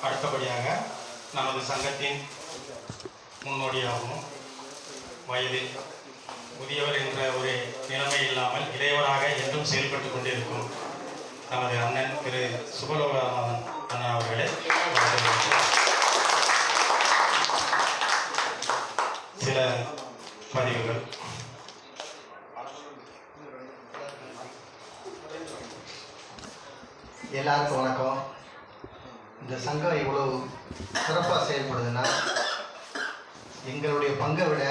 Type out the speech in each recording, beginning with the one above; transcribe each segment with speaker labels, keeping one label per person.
Speaker 1: அடுத்தபடியாக நமது சங்கத்தின் முன்னோடியாகவும் வயதில் முதியவர் என்ற ஒரு நிலைமை இல்லாமல் இளையவராக என்றும் செயல்பட்டு கொண்டிருக்கும் நமது அண்ணன் திரு சுபலோகநாதன் அண்ணன் அவர்களே சில பதிவுகள்.
Speaker 2: எல்லாருக்கும் வணக்கம். இந்த சங்கம் இவ்வளவு சிறப்பாக செயல்படுதுன்னா எங்களுடைய பங்கை விட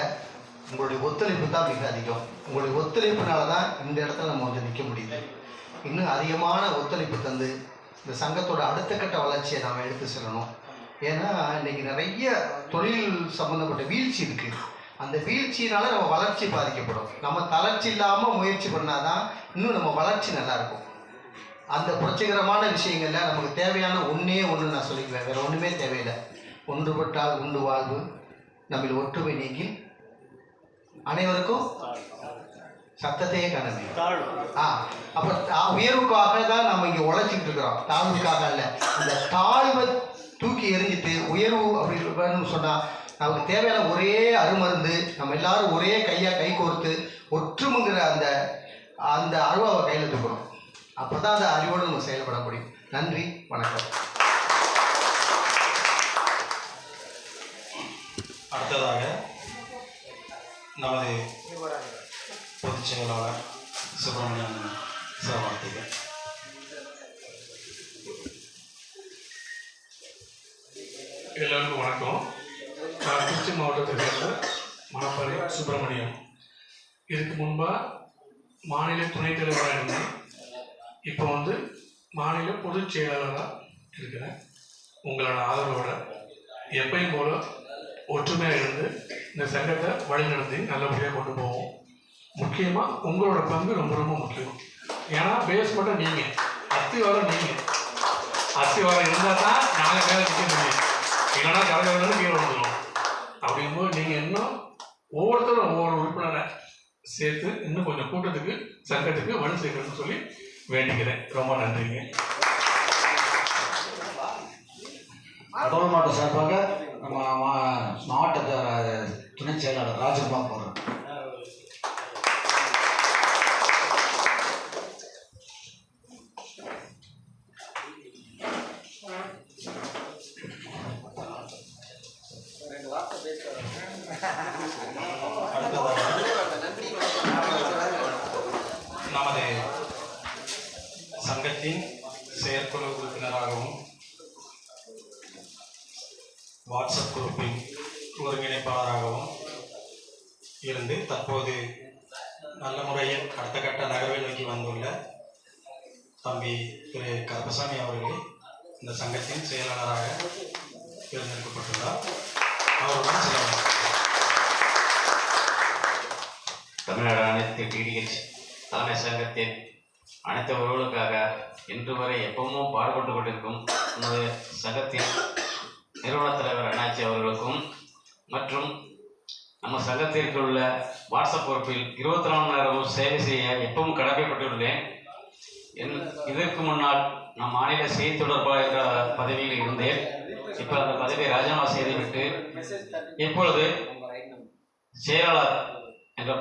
Speaker 2: உங்களுடைய ஒத்துழைப்பு தான் மிக அதிகம். உங்களுடைய ஒத்துழைப்புனால தான் இந்த இடத்துல நம்ம வந்து நிற்க முடியுது. இன்னும் அதிகமான ஒத்துழைப்பு தந்து இந்த சங்கத்தோட அடுத்த கட்ட வளர்ச்சியை நாம் எடுத்து செல்லணும். ஏன்னா இன்றைக்கி நிறைய தொழில் சம்மந்தப்பட்ட வீழ்ச்சி இருக்குது. அந்த வீழ்ச்சியினால நம்ம வளர்ச்சி பாதிக்கப்படும். நம்ம தளர்ச்சி இல்லாமல் முயற்சி பண்ணால் தான் இன்னும் நம்ம வளர்ச்சி நல்லாயிருக்கும். அந்த புரட்சிகரமான விஷயங்களில் நமக்கு தேவையான ஒன்றே ஒன்று நான் சொல்லிக்குவேன், வேறு ஒன்றுமே தேவையில்லை. ஒன்றுபட்டால் உண்டு வாழ்வு, நம்மில் ஒற்றுமை நீங்கி அனைவருக்கும் சத்தத்தையே காணவே. அப்போ உயர்வுக்காக தான் நம்ம இங்கே உழைச்சிக்கிட்டு இருக்கிறோம், தாழ்வுக்காக இல்லை. அந்த தாழ்வை தூக்கி எறிஞ்சிட்டு உயர்வு அப்படின்னு சொன்னால் நமக்கு தேவையான ஒரே அருமருந்து, நம்ம எல்லாரும் ஒரே கையாக கை கோர்த்து ஒற்றுமைங்கிற அந்த அந்த அருவாவை கையில் தூக்கணும். அப்போ தான் அந்த அறிவோடு நம்ம செயல்பட முடியும். நன்றி, வணக்கம்.
Speaker 1: அடுத்ததாக நமது பொதுச் செயலாளர் சுப்பிரமணியன் சிவகார்த்திகேயன்.
Speaker 3: எல்லோருக்கும் வணக்கம். நான் திருச்சி மாவட்டத்தை சேர்ந்த மணப்பாறை சுப்பிரமணியம். இதுக்கு முன்பாக மாநில துணைத் தலைவராக இருந்தேன். இப்போ வந்து மாநில பொதுச் செயலாளராக இருக்கிறேன். உங்களோட ஆதரவோட எப்பயும் போல ஒற்றுமையாக இருந்து இந்த சங்கத்தை வழிநடத்தி நல்லபடியாக கொண்டு போவோம். முக்கியமாக உங்களோட பங்கு ரொம்ப ரொம்ப முக்கியம். ஏன்னா பேஸ் மட்டும் நீங்கள், அத்திவாரம் நீங்கள். அத்திவாரம் இருந்தால் தான் நாங்கள் மேலே நிற்க முடியும். இல்லைன்னா கலகலன்னு கீழே வந்துடும். அப்படிங்கும்போது நீங்கள் இன்னும் ஒவ்வொருத்தரும் ஒவ்வொரு உறுப்பினரை சேர்த்து இன்னும் கொஞ்சம் கூட்டத்துக்கு சங்கத்துக்கு வலு சேர்க்கணும்னு சொல்லி வேண்டிக்கிறேன். ரொம்ப நன்றிங்க.
Speaker 4: கடலூர் மாவட்ட சார்பாக நம்ம மாவட்ட துணை செயலாளர் ராஜகுமார் போடுறோம்.
Speaker 1: நமது சங்கத்தின் செயற்குழு உறுப்பினராகவும் வாட்ஸ்அப் குரூப்பின் ஒருங்கிணைப்பாளராகவும் இருந்து தற்போது நல்ல முறையில் அடுத்த கட்ட நகர்வை நோக்கி வந்துள்ள தம்பி திரு கருப்பசாமி அவர்களே இந்த சங்கத்தின் செயலாளராக தேர்ந்தெடுக்கப்பட்டுள்ளார். அவருடன் சில
Speaker 5: தமிழ்நாடு அனைத்து டிடிஹெச் தலைமை சங்கத்தின் அனைத்து உறவுகளுக்காக இன்று வரை எப்பவும் பாடுபட்டு கொண்டிருக்கும் நமது சங்கத்தின் நிறுவன தலைவர் அண்ணாச்சி அவர்களுக்கும் மற்றும் நம்ம சங்கத்திற்கு உள்ள வாட்ஸ்அப் பொறுப்பில் 24 மணி நேரமும் சேவை செய்ய எப்பவும் கடமைப்பட்டுள்ளேன். இதற்கு முன்னால் நான் மாநில செய்தி தொடர்பாளர் என்ற பதவியில் இருந்தேன். இப்போ அந்த பதவியை ராஜினாமா செய்துவிட்டு இப்பொழுது செயலாளர் என்ற